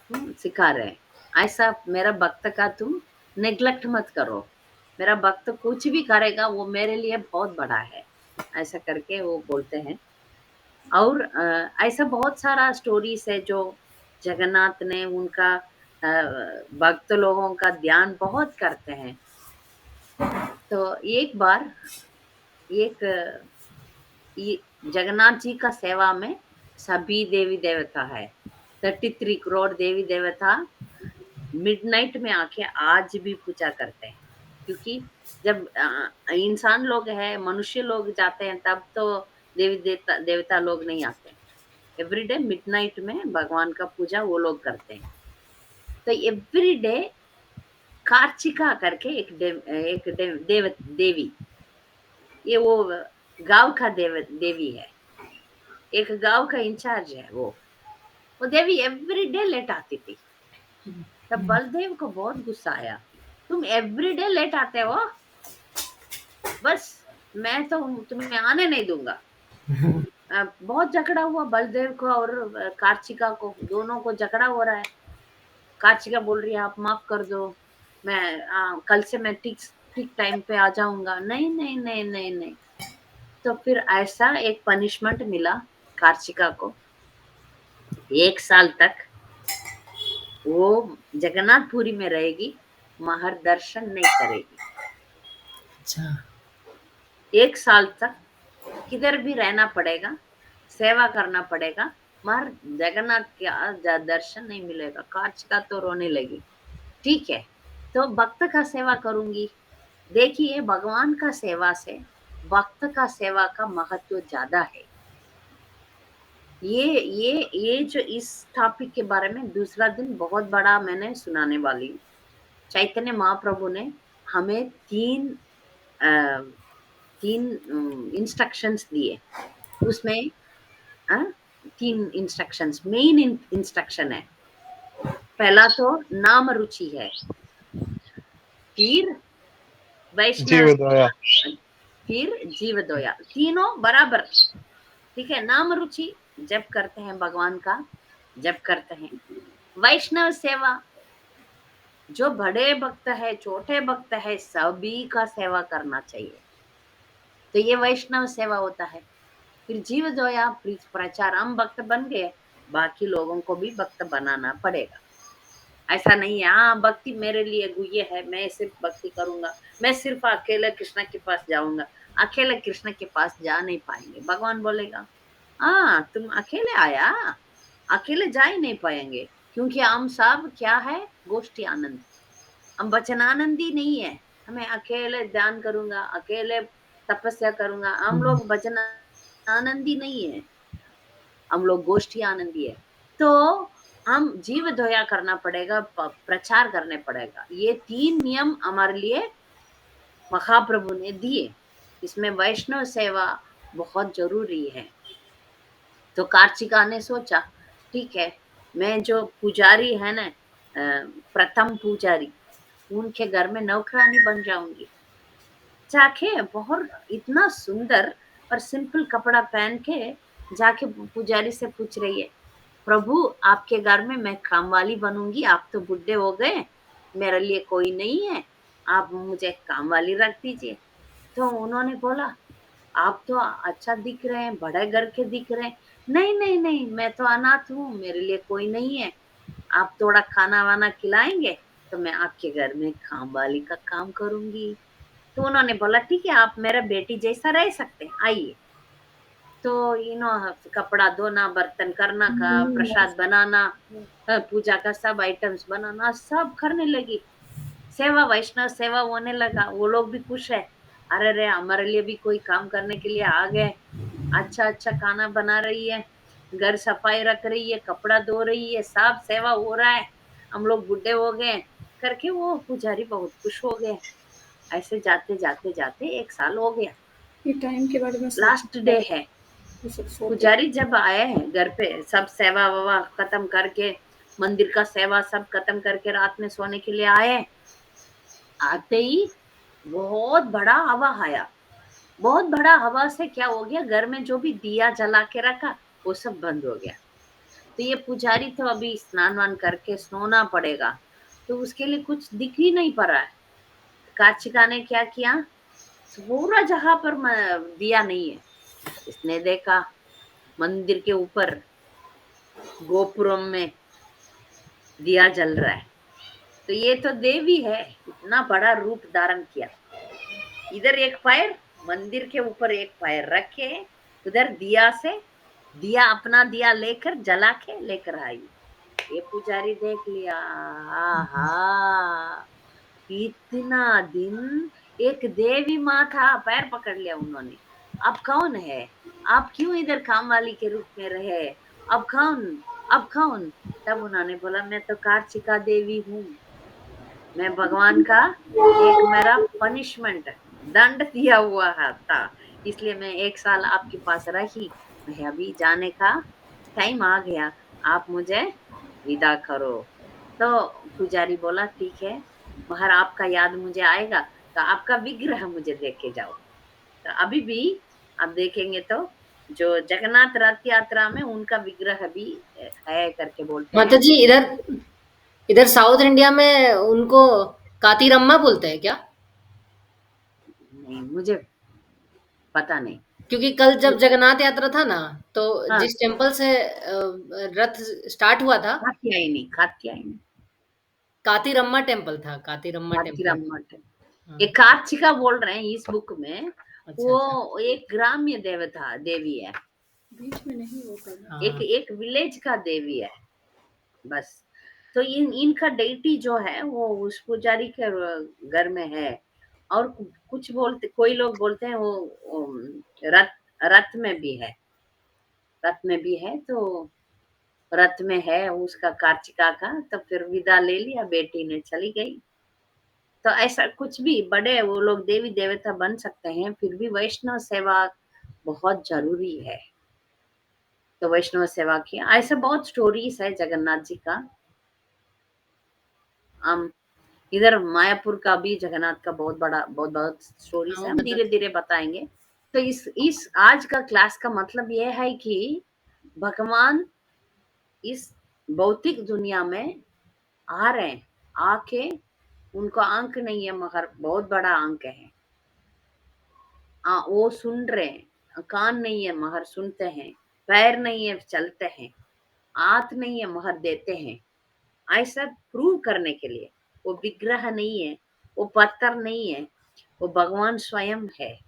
सिखा रहे ऐसा मेरा भक्त का तुम नेग्लेक्ट मत करो, मेरा भक्त कुछ भी करेगा वो मेरे लिए बहुत बड़ा है, ऐसा करके वो बोलते हैं। और ऐसा बहुत सारा स्टोरीज है जो जगन्नाथ ने उनका भक्त लोगों का ध्यान बहुत करते हैं। तो एक बार एक जगन्नाथ जी का सेवा में सभी देवी देवता है, 33 करोड़ देवी देवता मिडनाइट में आके आज भी पूजा करते हैं। क्योंकि जब इंसान लोग है, मनुष्य लोग जाते हैं तब तो देवी देवता लोग नहीं आते। एवरीडे मिडनाइट में भगवान का पूजा वो लोग करते हैं। तो एवरीडे कार्चिका करके देवी, ये वो गांव का देवी है, एक गांव का इंचार्ज है वो देवी एवरीडे लेट आती थी। तब बलदेव को बहुत गुस्सा आया, तुम एवरीडे लेट आते हो, बस मैं तो तुम्हें आने नहीं दूंगा। बहुत झगड़ा हुआ बलदेव को और कार्चिका को, दोनों को झगड़ा हो रहा है। कार्चिका बोल रही है आप माफ कर दो, मैं कल से मैं ठीक ठीक टाइम पे आ जाऊंगा। नहीं नहीं नहीं नहीं नहीं। तो फिर ऐसा एक पनिशमेंट मिला कार्चिका को, 1 साल तक वो जगन्नाथपुरी में रहेगी, महर दर्शन नहीं करेगी। अच्छा 1 साल तक किधर भी रहना पड़ेगा, सेवा करना पड़ेगा, मगर जगन्नाथ का दर्शन नहीं मिलेगा। कार्चिका तो रोने लगी। ठीक है, तो भक्त का सेवा करूंगी। देखिए भगवान का सेवा से भक्त का सेवा का महत्व ज्यादा है। ये जो इस टॉपिक के बारे में दूसरा दिन बहुत बड़ा मैंने सुनाने वाली हूँ। चैतन्य महाप्रभु ने हमें तीन इंस्ट्रक्शंस दिए, उसमें 3 इंस्ट्रक्शंस मेन इंस्ट्रक्शन है। पहला तो नाम रुचि है, फिर वैष्णव, जीवदया फिर जीवदया, तीनों बराबर। ठीक है, नाम रुचि जप करते हैं, भगवान का जप करते हैं। वैष्णव सेवा, जो बड़े भक्त है छोटे भक्त है सभी का सेवा करना चाहिए, तो ये वैष्णव सेवा होता है। फिर जीव दया प्रचार, हम भक्त बन गए, बाकी लोगों को भी भक्त बनाना पड़ेगा। ऐसा नहीं है हाँ भक्ति मेरे लिए गुह्य है, मैं सिर्फ भक्ति करूंगा, मैं सिर्फ अकेले कृष्ण के पास जाऊंगा। अकेले कृष्ण के पास जा नहीं पाएंगे, भगवान बोलेगा हाँ तुम अकेले आया, अकेले जा ही नहीं पाएंगे। क्योंकि हम सब क्या है, गोष्ठी आनंद, हम वचन आनंदी नहीं है। हमें अकेले ध्यान करूंगा, अकेले तपस्या करूंगा, हम लोग वचन आनंदी नहीं है, हम लोग गोष्ठी आनंदी है। तो हम जीव दया करना पड़ेगा, प्रचार करने पड़ेगा। ये 3 नियम हमारे लिए महाप्रभु ने दिए, इसमें वैष्णव सेवा बहुत जरूरी है। तो कार्चिका ने सोचा ठीक है, मैं जो पुजारी है ना, प्रथम पुजारी, उनके घर में नौकरानी बन जाऊंगी। जाके बहुत इतना सुंदर और सिंपल कपड़ा पहन के जाके पुजारी से पूछ रही है, प्रभु आपके घर में मैं काम वाली बनूंगी, आप तो बुढ़े हो गए, मेरे लिए कोई नहीं है, आप मुझे काम वाली रख दीजिए। तो उन्होंने बोला आप तो अच्छा दिख रहे हैं, बड़े घर के दिख रहे हैं। नहीं नहीं नहीं, मैं तो अनाथ हूँ, मेरे लिए कोई नहीं है, आप थोड़ा खाना वाना खिलाएंगे तो मैं आपके घर में काम वाली का काम करूंगी। तो उन्होंने बोला ठीक है, आप मेरा बेटी जैसा रह सकते हैं, आइए। तो कपड़ा धोना, बर्तन करना का, प्रसाद बनाना, पूजा का सब आइटम्स बनाना सब करने लगी। सेवा, वैष्णव सेवा होने लगा। वो लोग भी खुश है, अरे रे हमारे लिए भी कोई काम करने के लिए आ गए, अच्छा अच्छा खाना बना रही है, घर सफाई रख रही है, कपड़ा धो रही है, सब सेवा हो रहा है, हम लोग बुढ़े हो गए करके वो पुजारी बहुत खुश हो गए। ऐसे जाते जाते जाते 1 साल हो गया। ये टाइम के बारे में लास्ट डे है, He said 4 पुजारी जब आए हैं घर पे, सब सेवा ववा खत्म करके, मंदिर का सेवा सब खत्म करके रात में सोने के लिए आए, आते ही बहुत बड़ा हवा आया। बहुत बड़ा हवा से क्या हो गया, घर में जो भी दिया जला के रखा वो सब बंद हो गया। तो ये पुजारी तो अभी स्नान वान करके सोना पड़ेगा, तो उसके लिए कुछ दिख ही नहीं पा रहा है। कार्तिका ने क्या किया, पूरा जगह पर दिया नहीं है। इसने देखा मंदिर के ऊपर गोपुरम में दिया जल रहा है, तो ये तो देवी है, इतना बड़ा रूप धारण किया। इधर एक पैर मंदिर के ऊपर, एक पैर रखे, उधर दिया अपना दिया लेकर जला के लेकर आई। ये पुजारी देख लिया, आहा, इतना दिन एक देवी माँ था, पैर पकड़ लिया उन्होंने। अब कौन है, आप क्यों इधर काम वाली के रूप में रहे, अब कौन? तब उन्होंने बोला, मैं तो कार्तिका देवी हूँ, मैं भगवान का एक मेरा पनिशमेंट, दंड दिया हुआ था, इसलिए मैं 1 साल आपके पास रही। मैं अभी जाने का टाइम आ गया, आप मुझे विदा करो। तो पुजारी बोला, ठीक है, मगर आपका याद मुझे आएगा तो आपका विग्रह मुझे दे के जाओ। तो अभी भी आप देखेंगे तो जो जगन्नाथ रथ यात्रा में उनका विग्रह भी है करके बोलते माता हैं। जी, इधर इधर साउथ इंडिया में उनको कातिरम्मा बोलते हैं क्या? नहीं, मुझे पता नहीं। क्योंकि कल जब जगन्नाथ यात्रा था ना, तो हाँ, जिस टेम्पल से रथ स्टार्ट हुआ था, कात्यायनी कातिरम्मा टेम्पल था, कातिरम्मा टेम्पल। कातिरम्मा टेम्पल। हाँ, ये कार्तिका बोल रहे हैं इस बुक में, अच्छा, अच्छा। वो एक ग्राम्य देवता देवी है, बीच में नहीं वो करना। हाँ, एक विलेज का देवी है बस। तो इनका डेटी जो है वो उस पुजारी के घर में है। और कुछ बोलते, कोई लोग बोलते हैं वो रथ रथ में भी है, रथ में भी है, तो रथ में है उसका कार्तिका का। तो फिर विदा ले लिया, बेटी ने चली गई। तो ऐसा कुछ भी बड़े वो लोग देवी देवता बन सकते हैं, फिर भी वैष्णव सेवा बहुत जरूरी है। तो वैष्णव सेवा की ऐसा बहुत स्टोरीज है जगन्नाथ जी का। हम इधर मायापुर का भी जगन्नाथ का बहुत बड़ा बहुत बहुत स्टोरीज हाँ, है, वो हम धीरे बताते। धीरे बताएंगे। तो इस आज का क्लास का मतलब यह है कि भगवान इस भौतिक दुनिया में आ रहे हैं, आके उनको आंख नहीं है मगर बहुत बड़ा आंख है। वो सुन रहे हैं, कान नहीं है मगर सुनते हैं, पैर नहीं है चलते हैं, हाथ नहीं है मगर देते हैं। ऐसा प्रूव करने के लिए, वो विग्रह नहीं है, वो पत्थर नहीं है, वो भगवान स्वयं है।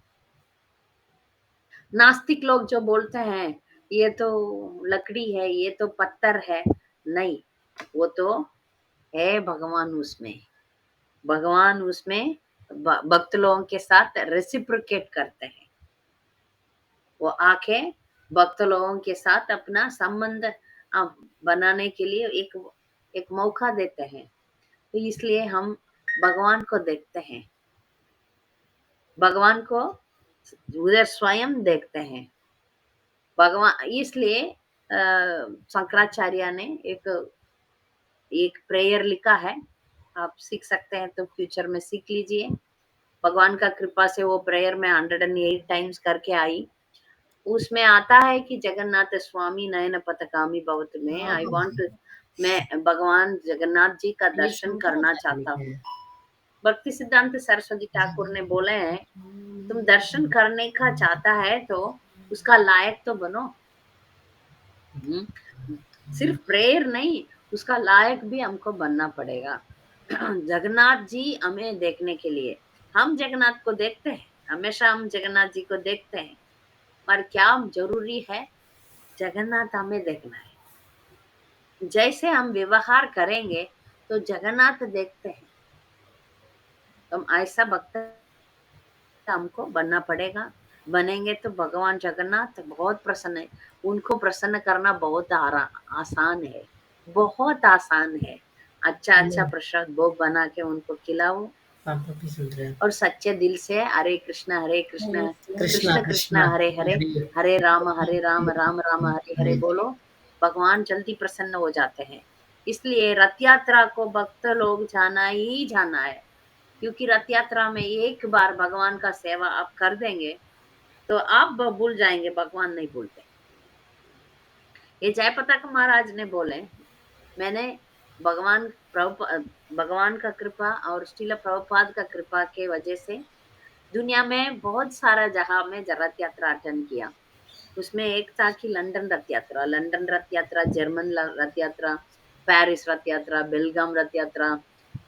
नास्तिक लोग जो बोलते हैं ये तो लकड़ी है, ये तो पत्थर है, नहीं, वो तो है भगवान उसमें। भगवान उसमें भक्त लोगों के साथ रेसिप्रोकेट करते हैं। वो आके भक्त लोगों के साथ अपना संबंध बनाने के लिए एक मौका देते हैं। तो इसलिए हम भगवान को देखते हैं, भगवान को उधर स्वयं देखते हैं। भगवान इसलिए शंकराचार्य ने एक एक प्रेयर लिखा है, आप सीख सकते हैं तो फ्यूचर में सीख लीजिए। भगवान का कृपा से वो प्रेयर में 108 टाइम्स करके आई। उसमें आता है कि जगन्नाथ स्वामी नयन पथगामी भवत में हाँ, आई हाँ, वांट, मैं भगवान जगन्नाथ जी का ये दर्शन सुनता करना था चाहता हूँ। पहले। भक्ति सिद्धांत सरस्वती ठाकुर ने बोले हैं, तुम दर्शन करने का चाहता है तो उसका लायक तो बनो। हम्म, सिर्फ प्रेयर नहीं, उसका लायक भी हमको बनना पड़ेगा। जगन्नाथ जी हमें देखने के लिए, हम जगन्नाथ को देखते हैं, हमेशा हम जगन्नाथ जी को देखते हैं, पर क्या जरूरी है, जगन्नाथ हमें देखना है। जैसे हम व्यवहार करेंगे तो जगन्नाथ देखते हैं। तो ऐसा भक्त हमको बनना पड़ेगा। बनेंगे तो भगवान जगन्नाथ बहुत प्रसन्न है। उनको प्रसन्न करना बहुत आसान है, बहुत आसान है। अच्छा अच्छा प्रसाद भोग बना के उनको खिलाओ, पापा भी सुन रहे हैं। और सच्चे दिल से हरे कृष्णा कृष्णा कृष्ण कृष्ण कृष्णा हरे हरे हरे राम राम राम हरे हरे हरे। बोलो, भगवान जल्दी प्रसन्न हो जाते हैं। इसलिए रथ यात्रा को भक्त लोग जाना ही जाना है, क्योंकि रथ यात्रा में एक बार भगवान का सेवा आप कर देंगे तो आप भूल जाएंगे, भगवान नहीं भूलते। ये जयप्रताप महाराज ने बोले, मैंने भगवान भगवान का कृपा और श्रील प्रभुपाद का कृपा के वजह से दुनिया में बहुत सारा जगह में रथ यात्रा अटेंड किया। उसमें एक था कि लंदन रथ यात्रा, जर्मन रथ यात्रा, पेरिस रथ यात्रा, बेलगाम रथ यात्रा,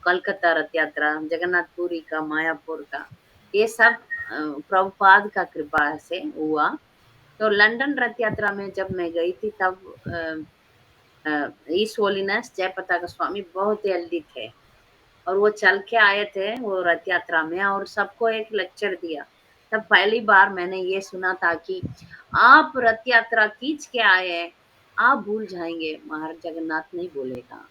कलकत्ता रथ यात्रा, जगन्नाथपुरी का, मायापुर का, ये सब प्रभुपाद का कृपा से हुआ। तो लंदन रथ यात्रा में जब मैं गई थी तब ईस्ट होलीनेस जयप्रताप स्वामी बहुत हेल्दी थे और वो चल के आए थे वो रथ यात्रा में और सबको एक लेक्चर दिया। तब पहली बार मैंने ये सुना था कि आप रथ यात्रा खींच के आए हैं, आप भूल जाएंगे, महाराज जगन्नाथ नहीं भूलेगा।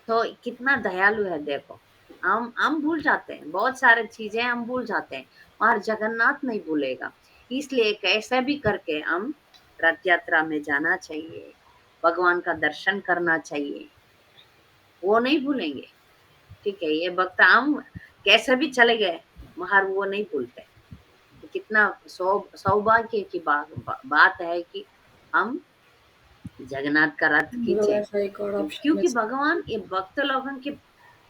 तो कितना दयालु है देखो, हम भूल जाते हैं, बहुत सारे चीजें हम भूल जाते हैं, महाराज जगन्नाथ नहीं भूलेगा। इसलिए कैसे भी करके हम रथ यात्रा में जाना चाहिए, भगवान का दर्शन करना चाहिए, वो नहीं भूलेंगे। ठीक है, ये भक्त हम कैसे भी चले गए मगर वो नहीं भूलते। तो कितना सौभाग्य की बात है कि हम जगन्नाथ का रथ ब्रो खींचे, ऐसा एक और ऑप्शन क्योंकि मिस। भगवान ये भक्त लोगों के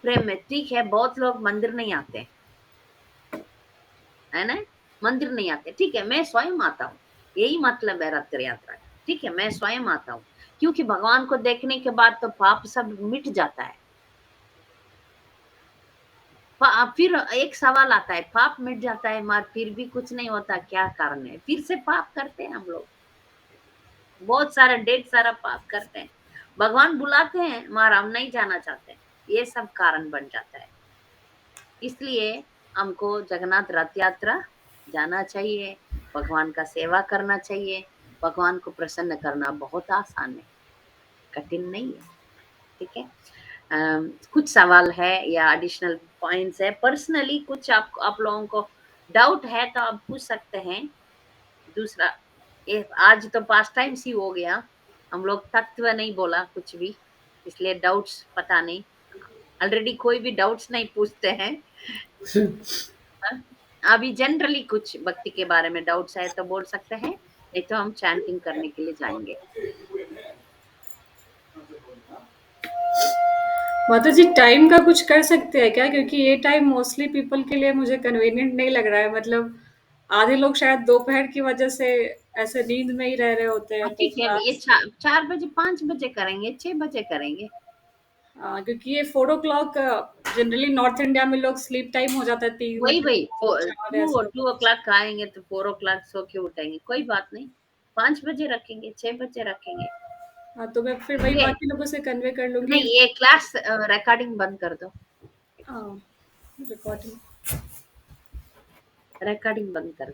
प्रेम में ठीक है। बहुत लोग मंदिर नहीं आते है ना, मंदिर नहीं आते, ठीक है, मैं स्वयं आता हूँ, यही मतलब है रथ यात्रा का। ठीक है, मैं स्वयं आता हूँ, क्योंकि भगवान को देखने के बाद तो पाप सब मिट जाता है। फिर एक सवाल आता है, पाप मिट जाता है मगर फिर भी कुछ नहीं होता, क्या कारण है? फिर से पाप करते हैं हम लोग, बहुत सारा ढेर सारा पाप करते हैं, भगवान बुलाते हैं मगर हम नहीं जाना चाहते, ये सब कारण बन जाता है। इसलिए हमको जगन्नाथ रथ यात्रा जाना चाहिए, भगवान का सेवा करना चाहिए। भगवान को प्रसन्न करना बहुत आसान है, कठिन नहीं है। ठीक है, कुछ सवाल है या एडिशनल पॉइंट्स है, पर्सनली कुछ आप लोगों को डाउट है तो आप पूछ सकते हैं। दूसरा, ये आज तो पास टाइम सी हो गया, हम लोग तत्व नहीं बोला कुछ भी, इसलिए डाउट्स पता नहीं, ऑलरेडी कोई भी डाउट्स नहीं पूछते हैं। हाँ? अभी जनरली कुछ भक्ति के बारे में डाउट्स है तो बोल सकते हैं, नहीं तो हम चैंटिंग करने के लिए जाएंगे। माता जी टाइम का कुछ कर सकते हैं क्या? क्योंकि ये टाइम मोस्टली पीपल के लिए मुझे कन्वीनियंट नहीं लग रहा है। मतलब आधे लोग शायद दोपहर की वजह से ऐसे नींद में ही रह रहे होते हैं, तो ठीक है, थोड़ा ये 4 बजे 5 बजे करेंगे, 6 बजे करेंगे। क्योंकि ये 4 o'clock जनरली नॉर्थ इंडिया में लोग स्लीप टाइम हो जाता है, तीन वही मतलब वही 4 टू ऐसे टू ओ क्लॉक आएंगे तो 4 o'clock सो के उठेंगे, कोई बात नहीं। 5 बजे रखेंगे, 6 बजे रखेंगे। हाँ, तो मैं फिर वही ये बाकी लोगों से कन्वे कर लूंगी। नहीं, ये क्लास रिकॉर्डिंग बंद कर दो, हाँ, रिकॉर्डिंग रिकॉर्डिंग बंद कर